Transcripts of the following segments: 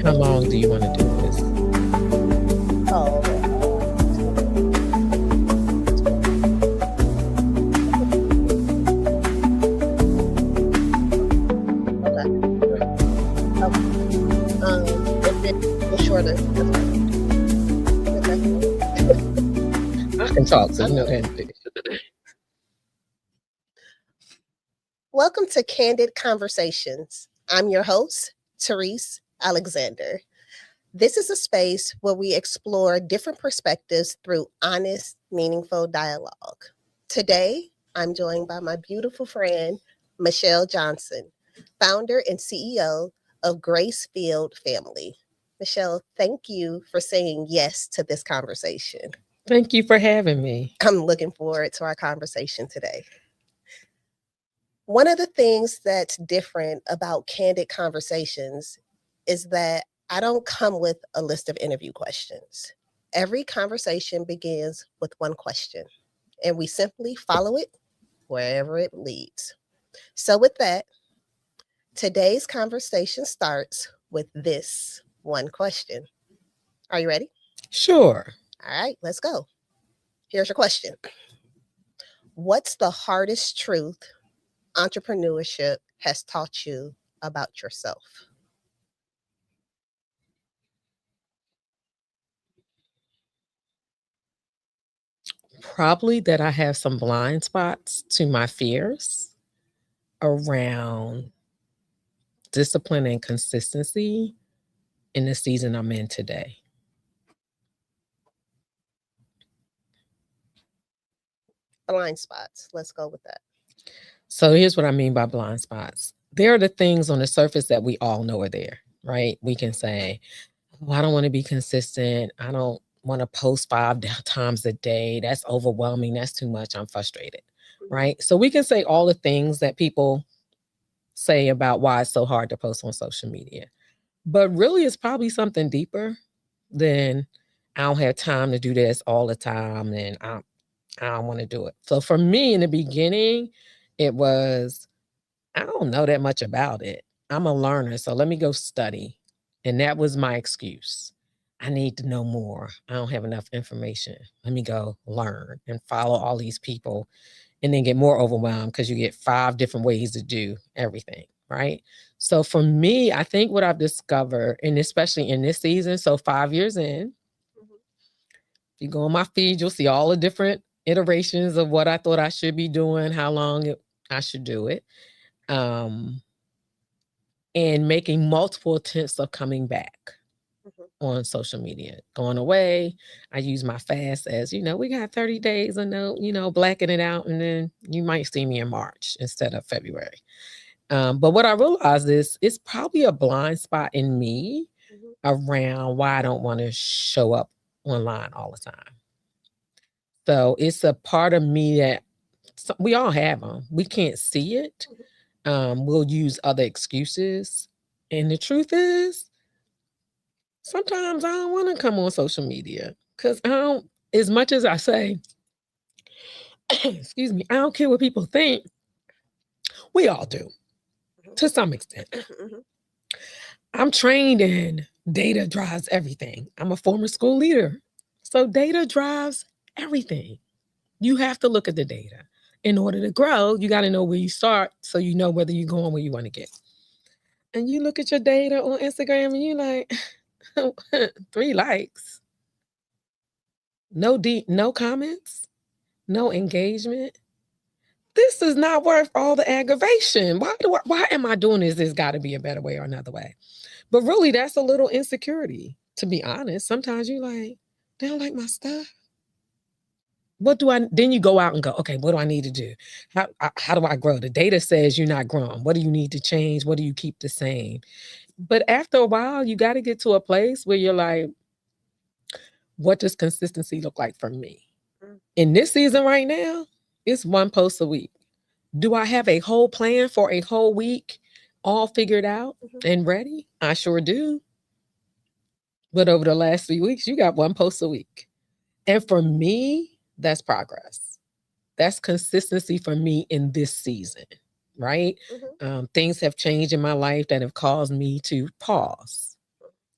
How long do you want to do this? Oh, okay. If it's shorter, that's fine. Okay. I can talk, so you know Okay. that. Welcome to Candid Conversations. I'm your host, Therese Alexander. This is a space where we explore different perspectives through honest, meaningful dialogue. Today, I'm joined by my beautiful friend, Michelle Johnson, founder and CEO of Gracefield Family. Michelle, thank you for saying yes to this conversation. Thank you for having me. I'm looking forward to our conversation today. One of the things that's different about candid conversations is that I don't come with a list of interview questions. Every conversation begins with one question, and we simply follow it wherever it leads. So, with that, today's conversation starts with this one question. Are you ready? Sure. All right, let's go. Here's your question. What's the hardest truth entrepreneurship has taught you about yourself? Probably that I have some blind spots to my fears around discipline and consistency in the season I'm in today. Blind spots. Let's go with that. So here's what I mean by blind spots. There are the things on the surface that we all know are there, right? We can say, oh, I don't want to be consistent. I don't want to post 5 times a day. That's overwhelming. That's too much. I'm frustrated, right? So we can say all the things that people say about why it's so hard to post on social media. But really, it's probably something deeper than I don't have time to do this all the time and I don't want to do it. So for me in the beginning, it was, I don't know that much about it. I'm a learner, so let me go study. And that was my excuse. I need to know more. I don't have enough information. Let me go learn and follow all these people and then get more overwhelmed because you get 5 different ways to do everything, right? So for me, I think what I've discovered, and especially in this season, so 5 years in, if you go on my feed, you'll see all the different iterations of what I thought I should be doing, how long I should do it. And making multiple attempts of coming back on social media. Going away, I use my fast as, we got 30 days or no, blacking it out, and then you might see me in March instead of February. But what I realized is it's probably a blind spot in me around why I don't want to show up online all the time. So it's a part of me that we all have them. We can't see it. We'll use other excuses. And the truth is, sometimes I don't want to come on social media because I don't, as much as I say, excuse me, I don't care what people think. We all do to some extent. I'm trained in data drives everything. I'm a former school leader. So data drives everything. You have to look at the data. In order to grow, you got to know where you start so you know whether you're going where you want to get. And you look at your data on Instagram and you're like, 3 likes, no comments, no engagement. This is not worth all the aggravation. Why am I doing this? There's got to be a better way or another way. But really, that's a little insecurity, to be honest. Sometimes you're like, they don't like my stuff. Then you go out and go, okay, what do I need to do? How do I grow? The data says you're not growing. What do you need to change? What do you keep the same? But after a while, you got to get to a place where you're like, what does consistency look like for me? In this season right now, it's 1 post a week. Do I have a whole plan for a whole week all figured out and ready? I sure do. But over the last 3 weeks, you got 1 post a week. And for me, that's progress. That's consistency for me in this season, right? Things have changed in my life that have caused me to pause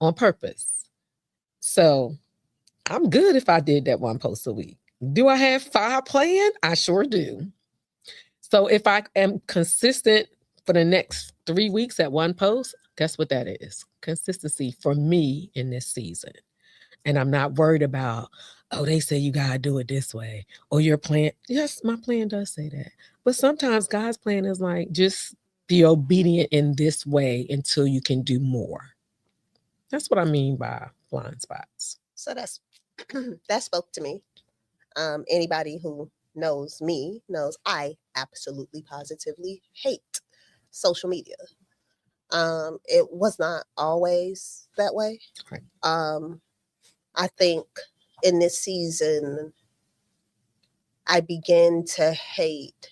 on purpose. So I'm good if I did that one post a week. Do I have 5 planned? I sure do. So if I am consistent for the next 3 weeks at one post, guess what that is? Consistency for me in this season. And I'm not worried about, oh, they say you gotta do it this way. Or your plan. Yes, my plan does say that. But sometimes God's plan is like, just be obedient in this way until you can do more. That's what I mean by blind spots. So that spoke to me. Anybody who knows me knows I absolutely positively hate social media. It was not always that way. Right. I think in this season, I began to hate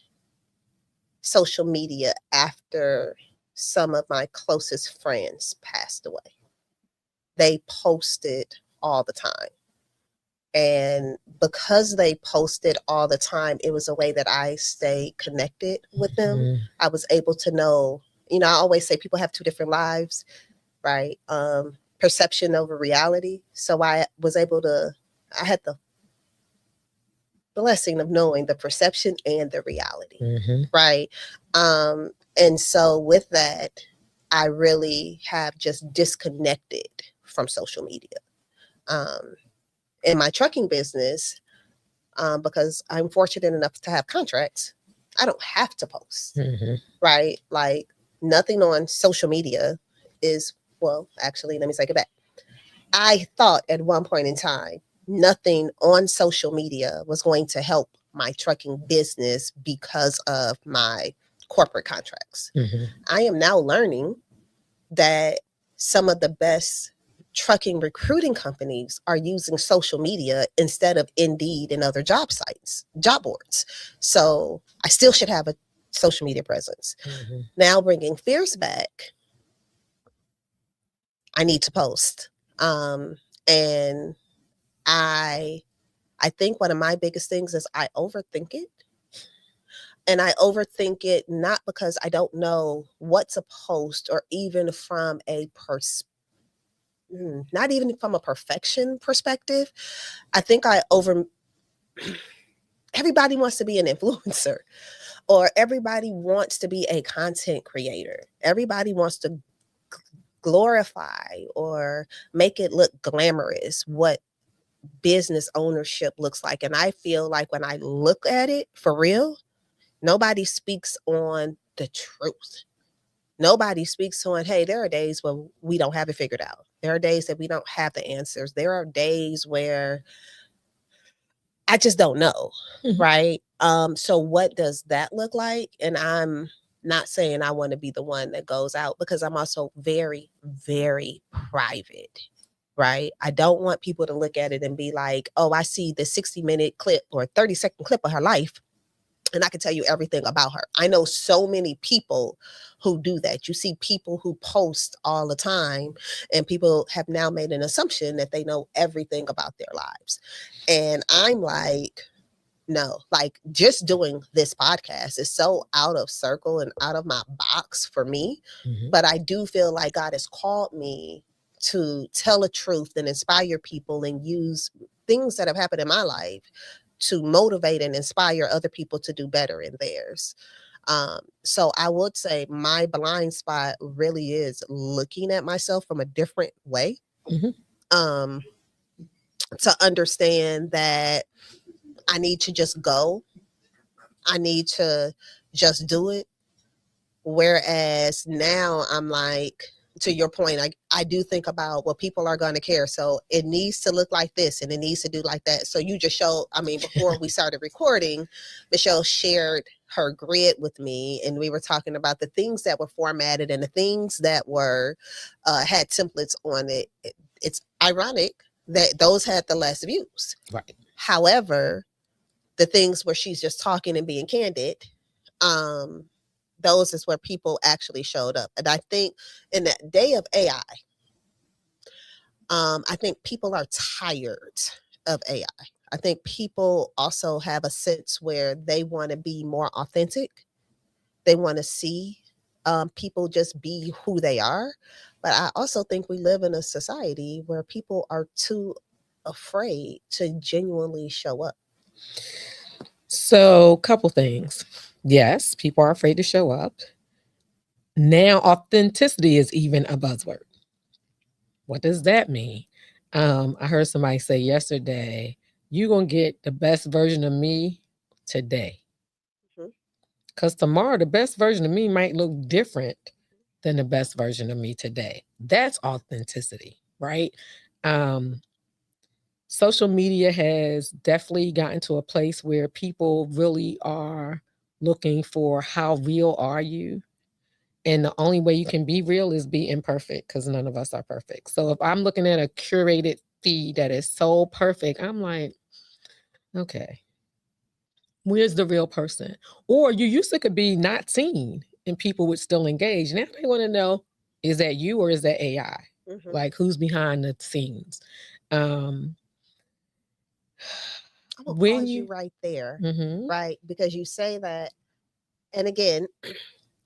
social media after some of my closest friends passed away. They posted all the time. And because they posted all the time, it was a way that I stayed connected with them. Mm-hmm. I was able to know, I always say people have 2 different lives, right? Perception over reality. So I had the blessing of knowing the perception and the reality, Mm-hmm. right? And so with that, I really have just disconnected from social media. In my trucking business, because I'm fortunate enough to have contracts, I don't have to post, Mm-hmm. right? Like nothing on social media is, well, actually, let me take it back. I thought at one point in time, nothing on social media was going to help my trucking business because of my corporate contracts. Mm-hmm. I am now learning that some of the best trucking recruiting companies are using social media instead of Indeed and other job sites, job boards. So I still should have a social media presence. Mm-hmm. Now bringing fears back, I need to post. And I think one of my biggest things is I overthink it. And I overthink it not because I don't know what to post or even from a not even from a perfection perspective. I think everybody wants to be an influencer, or everybody wants to be a content creator. Everybody wants to glorify or make it look glamorous what business ownership looks like. And I feel like when I look at it for real, nobody speaks on the truth. Nobody speaks on, hey, there are days when we don't have it figured out. There are days that we don't have the answers. There are days where I just don't know, Mm-hmm. right? So what does that look like? And I'm not saying I want to be the one that goes out, because I'm also very, very private, right? I don't want people to look at it and be like, oh, I see the 60-minute clip or 30-second clip of her life, and I can tell you everything about her. I know so many people who do that. You see people who post all the time, and people have now made an assumption that they know everything about their lives. And I'm like, no, like just doing this podcast is so out of circle and out of my box for me. Mm-hmm. But I do feel like God has called me to tell a truth and inspire people and use things that have happened in my life to motivate and inspire other people to do better in theirs. So I would say my blind spot really is looking at myself from a different way. Mm-hmm. To understand that I need to just go. I need to just do it. Whereas now I'm like, to your point, I do think about what people are going to care. So it needs to look like this and it needs to do like that. So you just showed, before we started recording, Michelle shared her grid with me, and we were talking about the things that were formatted and the things that were had templates on it. It's ironic that those had the less views. Right. However, the things where she's just talking and being candid, those is where people actually showed up. And I think in that day of AI, I think people are tired of AI. I think people also have a sense where they want to be more authentic. They want to see people just be who they are. But I also think we live in a society where people are too afraid to genuinely show up. So, couple things. Yes, people are afraid to show up. Now, authenticity is even a buzzword. What does that mean? I heard somebody say yesterday, you're going to get the best version of me today. Mhm. Because tomorrow, the best version of me might look different than the best version of me today. That's authenticity, right? Um, Social media has definitely gotten to a place where people really are looking for how real are you. And the only way you can be real is be imperfect because none of us are perfect. So if I'm looking at a curated feed that is so perfect, I'm like, okay, where's the real person? Or you used to could be not seen and people would still engage. Now they want to know, is that you or is that AI? Mhm. Like who's behind the scenes? Um, I'm gonna when pause you you right there, mhm, right? Because you say that, and again,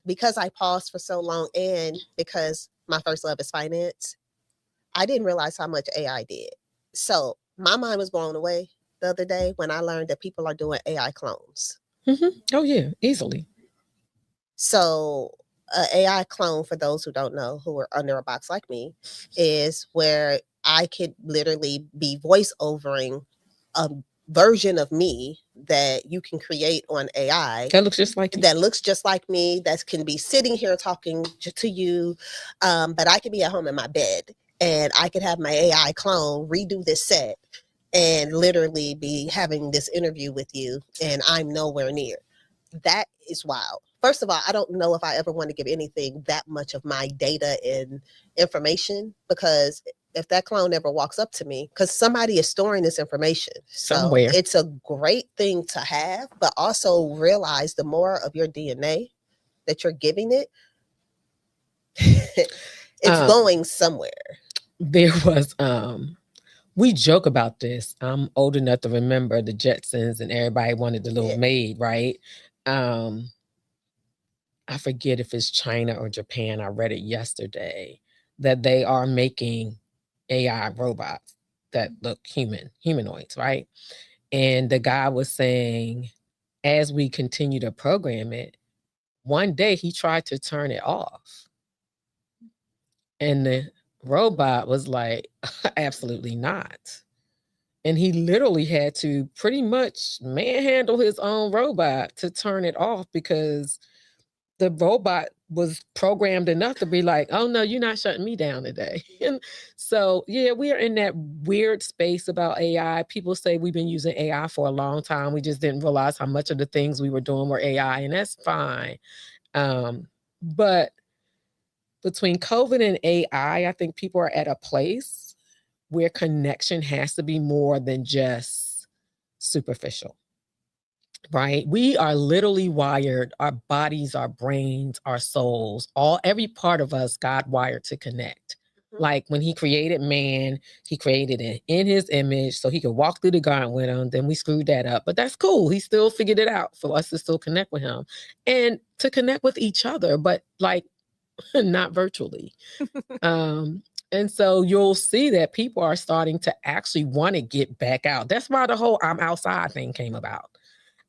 because I paused for so long, and because my first love is finance, I didn't realize how much AI did. So my mind was blown away the other day when I learned that people are doing AI clones. oh yeah, easily. So a AI clone, for those who don't know, who are under a box like me, is where I could literally be voice overing a version of me that you can create on AI That looks just like you. that looks just like me, that can be sitting here talking to you, but I could be at home in my bed and I could have my AI clone redo this set and literally be having this interview with you, and I'm nowhere near. That is wild. First of all, I don't know if I ever want to give anything that much of my data and information, because if that clone ever walks up to me, because somebody is storing this information. So Somewhere. it's a great thing to have, but also realize the more of your DNA that you're giving it, it's Um, going somewhere. there was we joke about this. I'm old enough to remember the Jetsons and everybody wanted the little Yeah. maid, right? Um, I forget if it's China or Japan. I read it yesterday that they are making AI robots that look humanoids, right? And the guy was saying, as we continue to program it, one day he tried to turn it off. And the robot was like, absolutely not. And he literally had to pretty much manhandle his own robot to turn it off because the robot was programmed enough to be like, oh no, you're not shutting me down today. And so, yeah, we are in that weird space about AI. People say we've been using AI for a long time. We just didn't realize how much of the things we were doing were AI, and that's fine. But between COVID and AI, I think people are at a place where connection has to be more than just superficial, right? We are literally wired, our bodies, our brains, our souls, every part of us, God wired to connect. Mhm. Like when he created man, he created it in his image so he could walk through the garden with him. Then we screwed that up, but that's cool. He still figured it out for us to still connect with him and to connect with each other, but like not virtually. Um, and so you'll see that people are starting to actually want to get back out. That's why the whole I'm outside thing came about.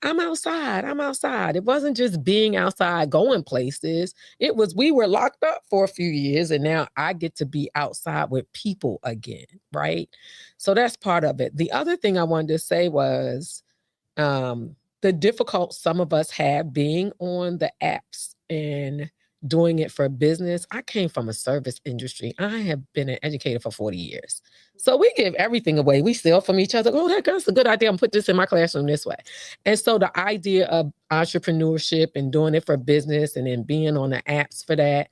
I'm outside. I'm outside. It wasn't just being outside, going places. It was we were locked up for a few years and now I get to be outside with people again, right? So that's part of it. The other thing I wanted to say was the difficult some of us have being on the apps and doing it for business. I came from a service industry. I have been an educator for 40 years. So we give everything away. We steal from each other. Oh, that's a good idea. I'm put this in my classroom this way. And so the idea of entrepreneurship and doing it for business and then being on the apps for that,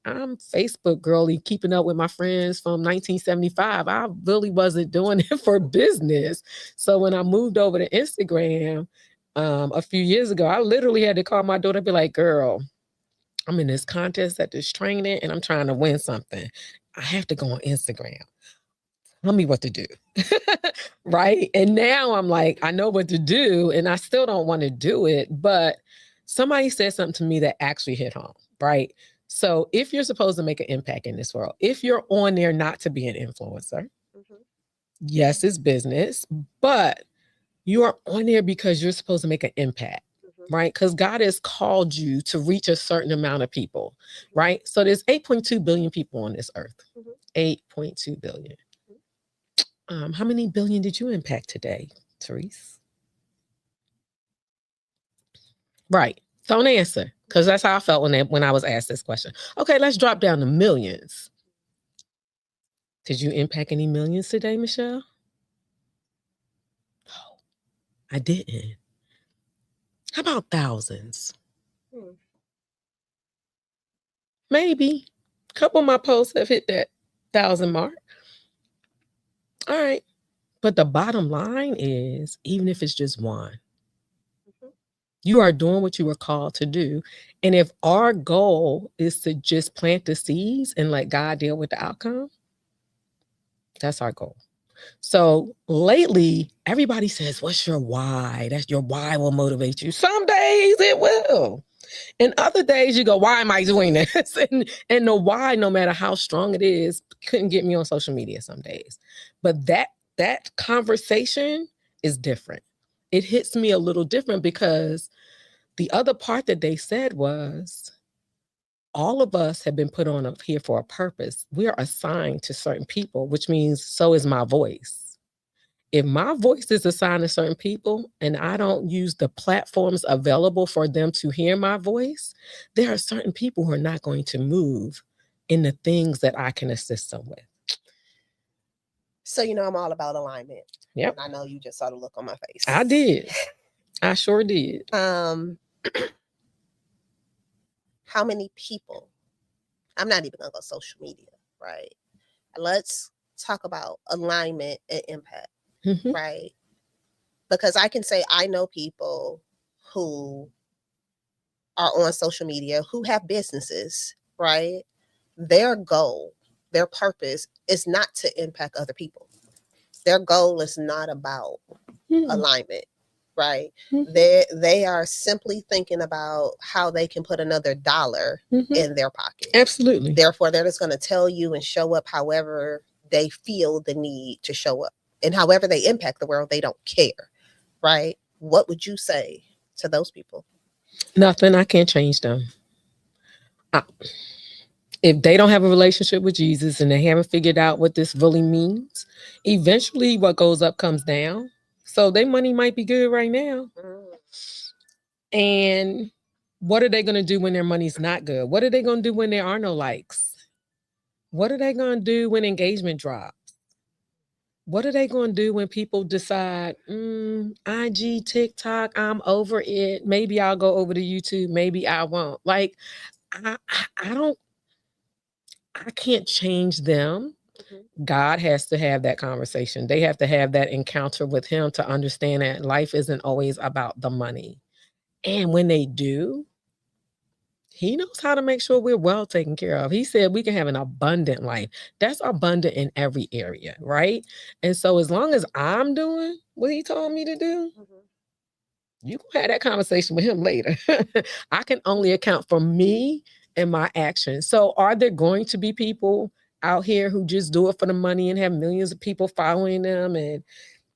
I'm Facebook girly, keeping up with my friends from 1975. I really wasn't doing it for business. So when I moved over to Instagram a few years ago, I literally had to call my daughter and be like, girl, I'm in this contest at this training and I'm trying to win something. I have to go on Instagram. Tell me what to do. Right. And now I'm like, I know what to do and I still don't want to do it. But somebody said something to me that actually hit home. right? So if you're supposed to make an impact in this world, if you're on there not to be an influencer, yes, it's business, but you are on there because you're supposed to make an impact, right? Because God has called you to reach a certain amount of people, right? So there's 8.2 billion people on this earth. 8.2 billion. How many billion did you impact today, Therese? Right. Don't answer, because that's how I felt when I was asked this question. Okay, let's drop down to millions. Did you impact any millions today, Michelle? No, I didn't. How about thousands? Maybe. A couple of my posts have hit that 1,000 mark. All right. But the bottom line is, even if it's just one, you are doing what you were called to do. And if our goal is to just plant the seeds and let God deal with the outcome, that's our goal. So lately, everybody says, what's your why? That's your why will motivate you. Some days it will. And other days you go, why am I doing this? And the why, no matter how strong it is, couldn't get me on social media some days. But that conversation is different. It hits me a little different because the other part that they said was, all of us have been put on up here for a purpose. We are assigned to certain people, which means so is my voice. If my voice is assigned to certain people and I don't use the platforms available for them to hear my voice, there are certain people who are not going to move in the things that I can assist them with. So, I'm all about alignment. Yep. And I know you just saw the look on my face. I did. I sure did. How many people? I'm not even going to go social media, right? Let's talk about alignment and impact, right? Because I can say I know people who are on social media who have businesses, right? Their goal, their purpose is not to impact other people. Their goal is not about alignment, right? They are simply thinking about how they can put another dollar in their pocket. Absolutely. Therefore, they're just going to tell you and show up however they feel the need to show up. And however they impact the world, they don't care, right? What would you say to those people? Nothing. I can't change them. If they don't have a relationship with Jesus and they haven't figured out what this really means, eventually what goes up comes down. So their money might be good right now. And what are they going to do when their money's not good? What are they going to do when there are no likes? What are they going to do when engagement drops? What are they going to do when people decide, IG, TikTok, I'm over it. Maybe I'll go over to YouTube. Maybe I won't. Like, I can't change them. God has to have that conversation. They have to have that encounter with him to understand that life isn't always about the money. And when they do, he knows how to make sure we're well taken care of. He said we can have an abundant life. That's abundant in every area, right? And so as long as I'm doing what he told me to do, you can have that conversation with him later. I can only account for me and my actions. So are there going to be people out here who just do it for the money and have millions of people following them and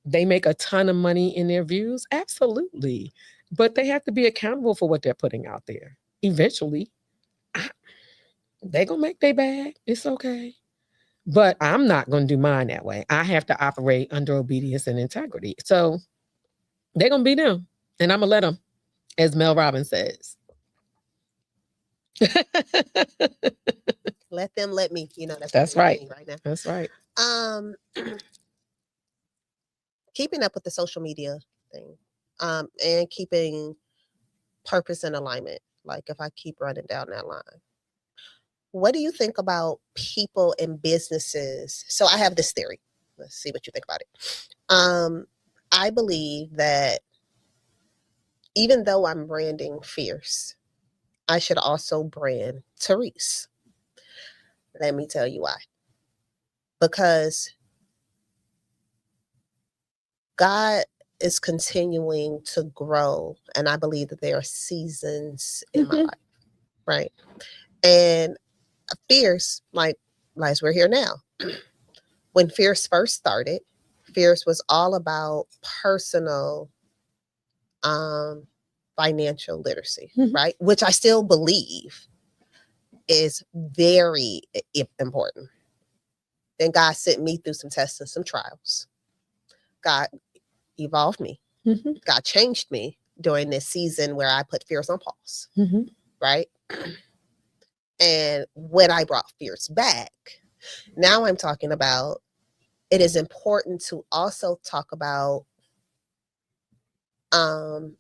they make a ton of money in their views? Absolutely. But they have to be accountable for what they're putting out there. Eventually, they're going to make their bag. It's okay. But I'm not going to do mine that way. I have to operate under obedience and integrity. So they're going to be them. And I'm going to let them, as Mel Robbins says. Let them let me. That's right. Right now. That's right. Keeping up with the social media thing, and keeping purpose and alignment. Like if I keep running down that line, what do you think about people and businesses? So I have this theory. Let's see what you think about it. I believe that even though I'm branding fierce, I should also brand Therese. Let me tell you why. Because God is continuing to grow, and I believe that there are seasons in my life. right? And Fierce, like we're here now. When Fierce first started, Fierce was all about personal financial literacy, right? Which I still believe is very important. Then God sent me through some tests and some trials. God evolved me. God changed me during this season where I put Fierce on pause, right? And when I brought Fierce back, now I'm talking about it is important to also talk about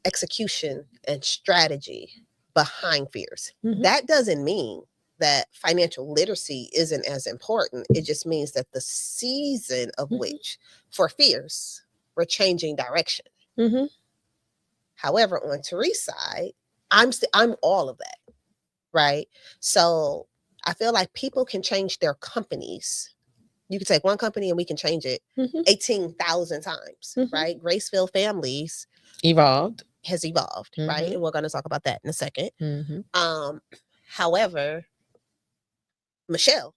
execution and strategy behind Fierce. That doesn't mean that financial literacy isn't as important. It just means that the season of which for Fierce, we're changing direction. However, on Teresa's side, I'm all of that, right? So I feel like people can change their companies. You can take one company and we can change it 18,000 times, right? Graceville Families has evolved, right? And we're going to talk about that in a second. However, Michelle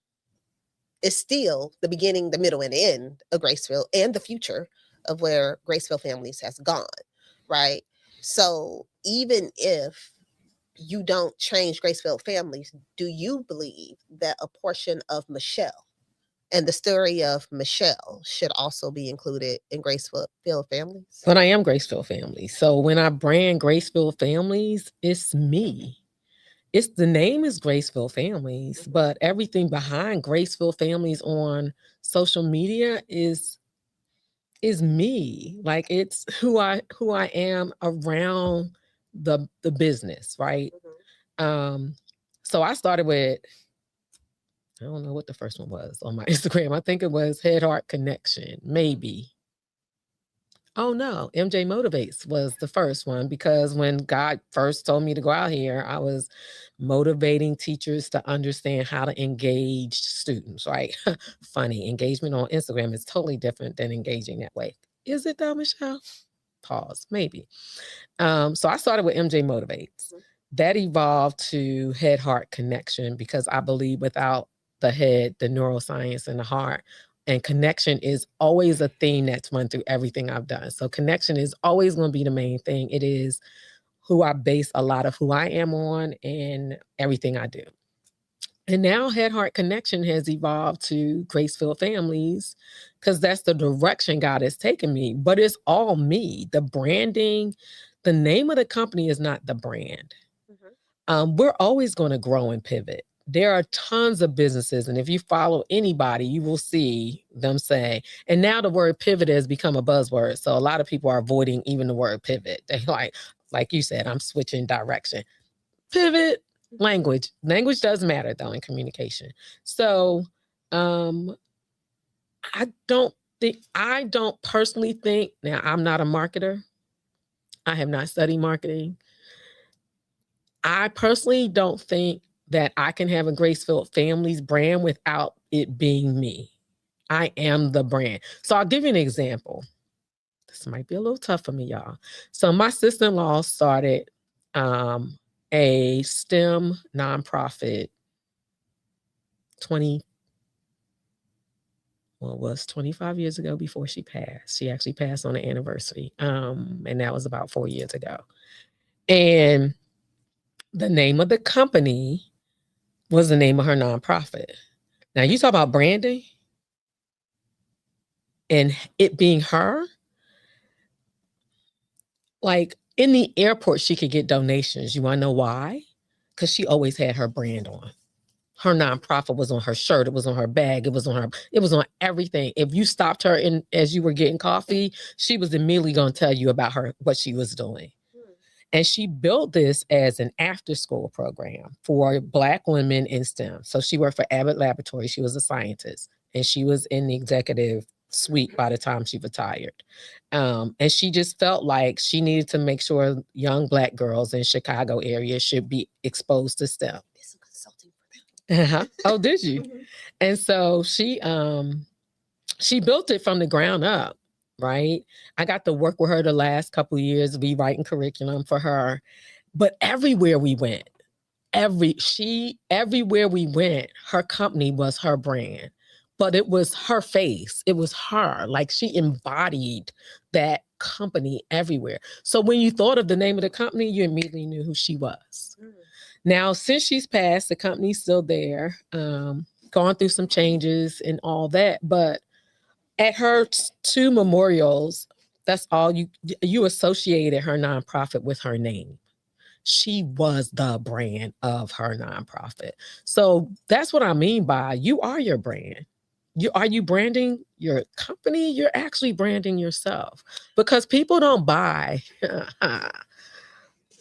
is still the beginning, the middle, and the end of Graceville and the future of where Graceville Families has gone, right? So even if you don't change Graceville Families, do you believe that a portion of Michelle and the story of Michelle should also be included in Graceville Families? But I am Graceville Families. So when I brand Graceville Families, it's me. It's the name is Graceville Families, but everything behind Graceville Families on social media is me. Like it's who I am around the business, right? So I started with, I don't know what the first one was on my Instagram. I think it was Head Heart Connection, maybe. Oh no, MJ Motivates was the first one, because when God first told me to go out here, I was motivating teachers to understand how to engage students, right? Funny, engagement on Instagram is totally different than engaging that way. Is it though, Michelle? Pause, maybe. So I started with MJ Motivates. That evolved to Head Heart Connection, because I believe without the head, the neuroscience, and the heart, and connection is always a theme that's run through everything I've done. So connection is always going to be the main thing. It is who I base a lot of who I am on and everything I do. And now Head Heart Connection has evolved to Graceville Families, because that's the direction God has taken me. But it's all me. The branding, the name of the company is not the brand. We're always going to grow and pivot. There are tons of businesses, and if you follow anybody, you will see them say, and now the word pivot has become a buzzword. So a lot of people are avoiding even the word pivot. They like you said, I'm switching direction. Pivot, language does matter though in communication. So I don't personally think, now I'm not a marketer. I have not studied marketing. I personally don't think that I can have a Graceville Families brand without it being me. I am the brand. So I'll give you an example. This might be a little tough for me, y'all. So my sister-in-law started a STEM nonprofit 25 years ago before she passed. She actually passed on the anniversary. And that was about 4 years ago. And the name of the company was the name of her nonprofit. Now you talk about branding and it being her. Like in the airport, she could get donations. You want to know why? Because she always had her brand on. Her nonprofit was on her shirt. It was on her bag. It was on everything. If you stopped her as you were getting coffee, she was immediately going to tell you about what she was doing. And she built this as an after-school program for Black women in STEM. So she worked for Abbott Laboratories. She was a scientist, and she was in the executive suite by the time she retired. And she just felt like she needed to make sure young Black girls in Chicago area should be exposed to STEM. Did some consulting for them. Oh, did you? And so she built it from the ground up. Right. I got to work with her the last couple of years, be writing curriculum for her. But everywhere we went, everywhere we went, her company was her brand, but it was her face. It was her. Like she embodied that company everywhere. So when you thought of the name of the company, you immediately knew who she was. Now, since she's passed, the company's still there, gone through some changes and all that. But at her two memorials, that's all you associated her nonprofit with her name. She was the brand of her nonprofit. So that's what I mean by you are your brand. Are you branding your company? You're actually branding yourself because people don't buy.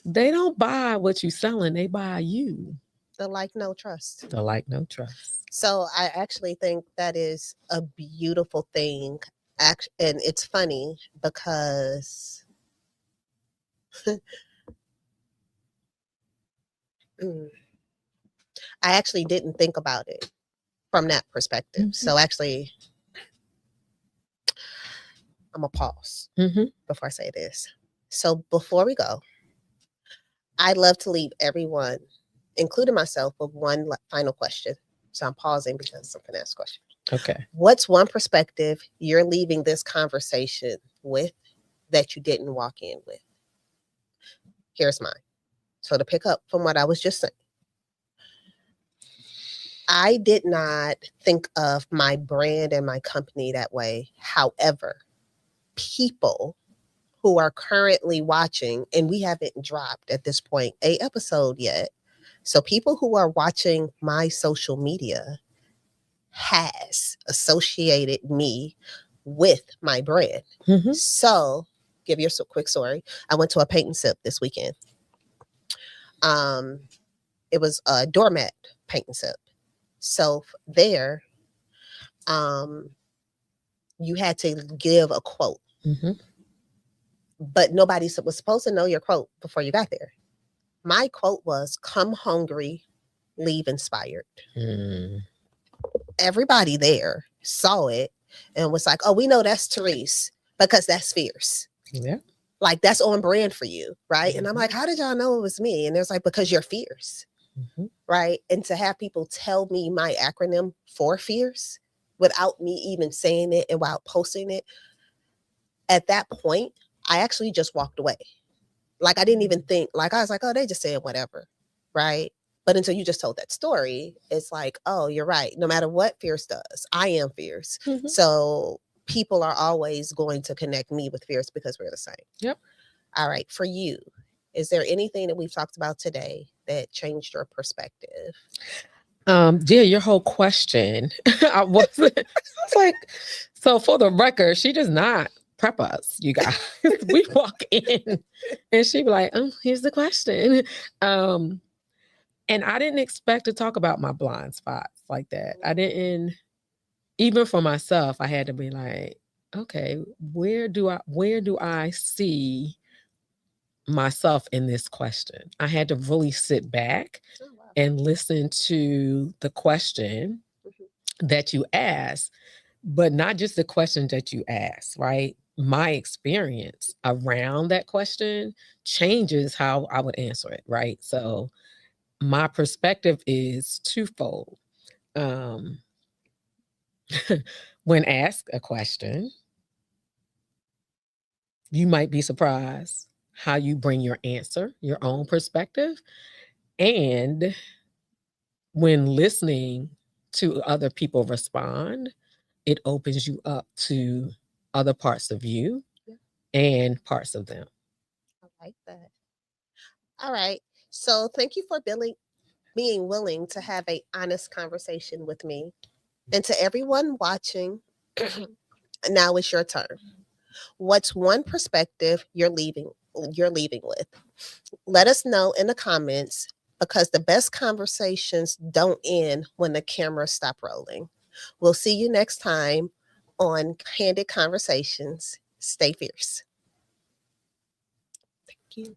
They don't buy what you're selling. They buy you. The like, no trust. The like, no trust. So I actually think that is a beautiful thing. And it's funny because I actually didn't think about it from that perspective. So actually, I'm going to pause before I say this. So before we go, I'd love to leave everyone, including myself, with one final question. So I'm pausing because I'm going to ask a question. Okay. What's one perspective you're leaving this conversation with that you didn't walk in with? Here's mine. So to pick up from what I was just saying, I did not think of my brand and my company that way. However, people who are currently watching, and we haven't dropped at this point an episode yet. So people who are watching my social media has associated me with my brand. So give you a quick story. I went to a paint and sip this weekend. It was a doormat paint and sip. So there, you had to give a quote. But nobody was supposed to know your quote before you got there. My quote was, "Come hungry, leave inspired." Everybody there saw it and was like, "Oh, we know that's Therese because that's fierce." Yeah. Like that's on brand for you, right? And I'm like, "How did y'all know it was me?" And it's like, "Because you're fierce." Right? And to have people tell me my acronym for fierce without me even saying it and while posting it, at that point, I actually just walked away. Like I didn't even think, like I was like, oh, they just saying whatever, right? But until you just told that story, it's like, oh, you're right. No matter what fierce does, I am fierce. So people are always going to connect me with fierce because we're the same. Yep. All right. For you, is there anything that we've talked about today that changed your perspective? Yeah, your whole question. I was like, so for the record, she does not prep us, you guys. We walk in and she be like, oh, here's the question. And I didn't expect to talk about my blind spots like that. I didn't, even for myself, I had to be like, okay, where do I see myself in this question? I had to really sit back and listen to the question that you asked, but not just the question that you asked, right? My experience around that question changes how I would answer it, right? So my perspective is twofold. When asked a question, you might be surprised how you bring your answer, your own perspective. And when listening to other people respond, it opens you up to other parts of you and parts of them. I like that. All right. So thank you for being willing to have an honest conversation with me. And to everyone watching, now it's your turn. What's one perspective you're leaving with? Let us know in the comments because the best conversations don't end when the cameras stop rolling. We'll see you next time on Candid Conversations. Stay fierce. Thank you.